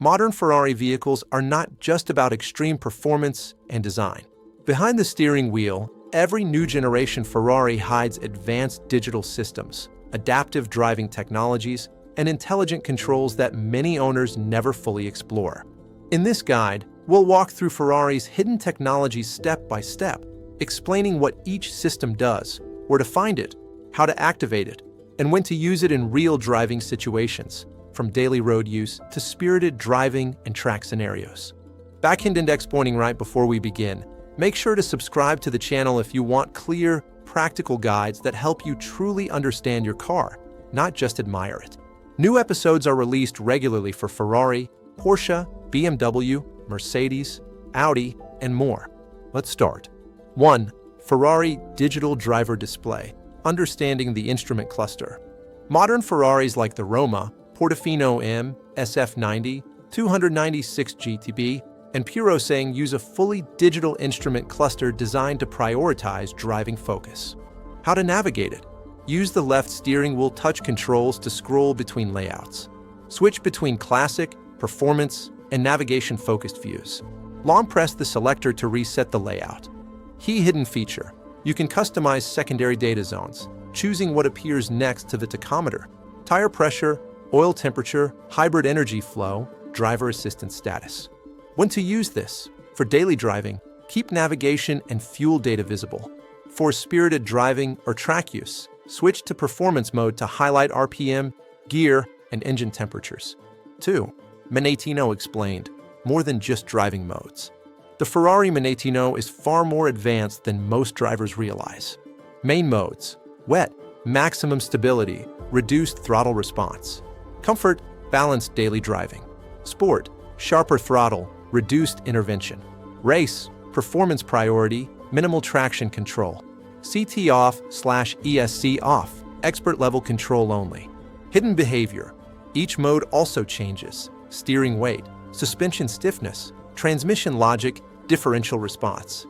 Modern Ferrari vehicles are not just about extreme performance and design. Behind the steering wheel, every new generation Ferrari hides advanced digital systems, adaptive driving technologies, and intelligent controls that many owners never fully explore. In this guide, we'll walk through Ferrari's hidden technologies step by step, explaining what each system does, where to find it, how to activate it, and when to use it in real driving situations, from daily road use to spirited driving and track scenarios. Backhand index pointing right before we begin. Make sure to subscribe to the channel if you want clear, practical guides that help you truly understand your car, not just admire it. New episodes are released regularly for Ferrari, Porsche, BMW, Mercedes, Audi, and more. Let's start. 1. Ferrari Digital Driver Display. Understanding the instrument cluster. Modern Ferraris like the Roma, Portofino M, SF90, 296 GTB, and Purosangue use a fully digital instrument cluster designed to prioritize driving focus. How to navigate it. Use the left steering wheel touch controls to scroll between layouts. Switch between classic, performance, and navigation-focused views. Long press the selector to reset the layout. Key hidden feature. You can customize secondary data zones, choosing what appears next to the tachometer. Tire pressure, oil temperature, hybrid energy flow, driver assistance status. When to use this? For daily driving, keep navigation and fuel data visible. For spirited driving or track use, switch to performance mode to highlight RPM, gear, and engine temperatures. 2. Manettino explained, more than just driving modes. The Ferrari Manettino is far more advanced than most drivers realize. Main modes: wet, maximum stability, reduced throttle response. Comfort, balanced daily driving. Sport, sharper throttle, reduced intervention. Race, performance priority, minimal traction control. CT off/ESC off, expert level control only. Hidden behavior. Each mode also changes: steering weight, suspension stiffness, transmission logic, differential response.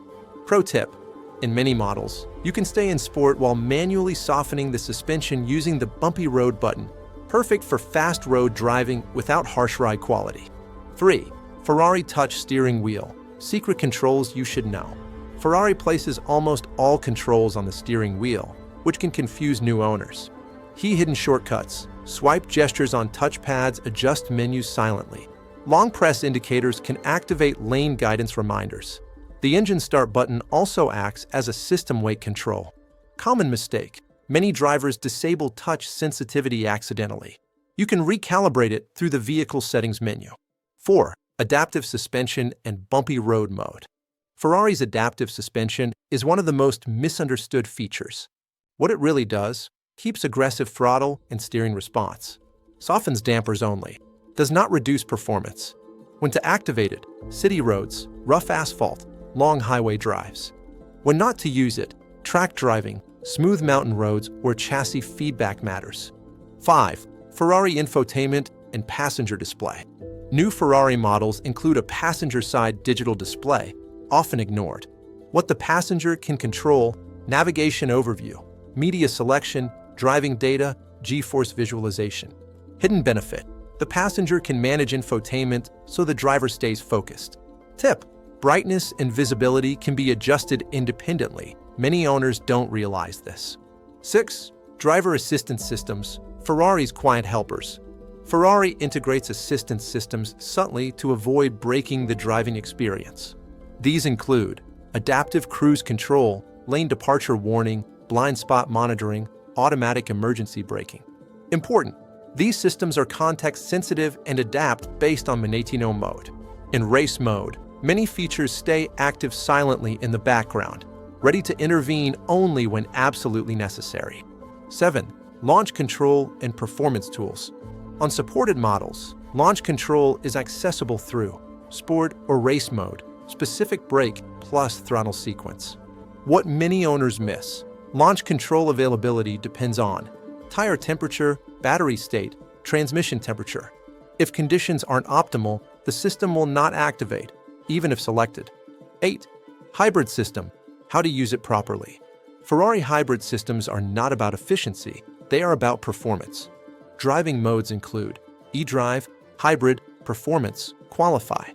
Pro tip: in many models, you can stay in sport while manually softening the suspension using the bumpy road button, perfect for fast road driving without harsh ride quality. 3. Ferrari Touch Steering Wheel. Secret controls you should know. Ferrari places almost all controls on the steering wheel, which can confuse new owners. Key hidden shortcuts. Swipe gestures on touchpads adjust menus silently. Long press indicators can activate lane guidance reminders. The engine start button also acts as a system weight control. Common mistake. Many drivers disable touch sensitivity accidentally. You can recalibrate it through the vehicle settings menu. 4. Adaptive suspension and bumpy road mode. Ferrari's adaptive suspension is one of the most misunderstood features. What it really does: keeps aggressive throttle and steering response. Softens dampers only. Does not reduce performance. When to activate it: city roads, rough asphalt, long highway drives. When not to use it: track driving, smooth mountain roads where chassis feedback matters. 5. Ferrari infotainment and passenger display. New Ferrari models include a passenger-side digital display, often ignored. What the passenger can control: navigation overview, media selection, driving data, G-force visualization. Hidden benefit: the passenger can manage infotainment so the driver stays focused. Tip: brightness and visibility can be adjusted independently. Many owners don't realize this. 6. Driver assistance systems. Ferrari's quiet helpers. Ferrari integrates assistance systems subtly to avoid breaking the driving experience. These include adaptive cruise control, lane departure warning, blind spot monitoring, automatic emergency braking. Important: these systems are context-sensitive and adapt based on Manettino mode. In race mode, many features stay active silently in the background, ready to intervene only when absolutely necessary. 7. Launch control and performance tools. On supported models, launch control is accessible through sport or race mode, specific brake plus throttle sequence. What many owners miss: launch control availability depends on tire temperature, battery state, transmission temperature. If conditions aren't optimal, the system will not activate, even if selected. 8. Hybrid system. How to use it properly. Ferrari hybrid systems are not about efficiency, they are about performance. Driving modes include eDrive, hybrid, performance qualify.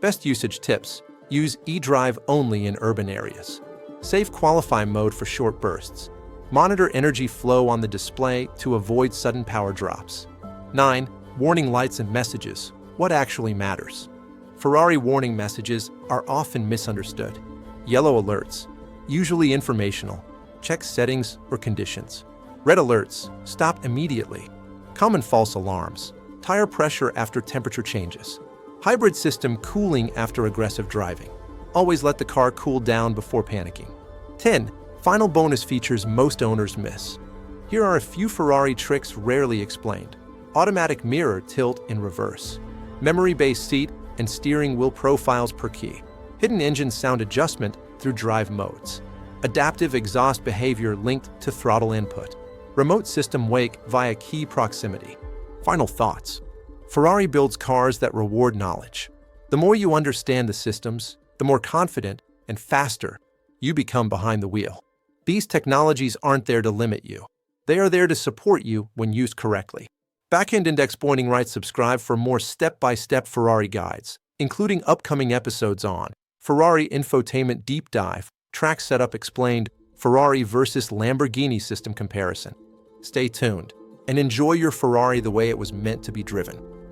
Best usage tips: use eDrive only in urban areas. Save qualify mode for short bursts. Monitor energy flow on the display to avoid sudden power drops. 9. Warning lights and messages. What actually matters? Ferrari warning messages are often misunderstood. Yellow alerts, usually informational. Check settings or conditions. Red alerts, stop immediately. Common false alarms. Tire pressure after temperature changes. Hybrid system cooling after aggressive driving. Always let the car cool down before panicking. 10. Final bonus features most owners miss. Here are a few Ferrari tricks rarely explained. Automatic mirror tilt in reverse. Memory-based seat and steering wheel profiles per key. Hidden engine sound adjustment through drive modes. Adaptive exhaust behavior linked to throttle input. Remote system wake via key proximity. Final thoughts. Ferrari builds cars that reward knowledge. The more you understand the systems, the more confident and faster you become behind the wheel. These technologies aren't there to limit you. They are there to support you when used correctly. Backend Index Pointing Right. Subscribe for more step-by-step Ferrari guides, including upcoming episodes on Ferrari infotainment deep dive, track setup explained, Ferrari versus Lamborghini system comparison. Stay tuned and enjoy your Ferrari the way it was meant to be driven.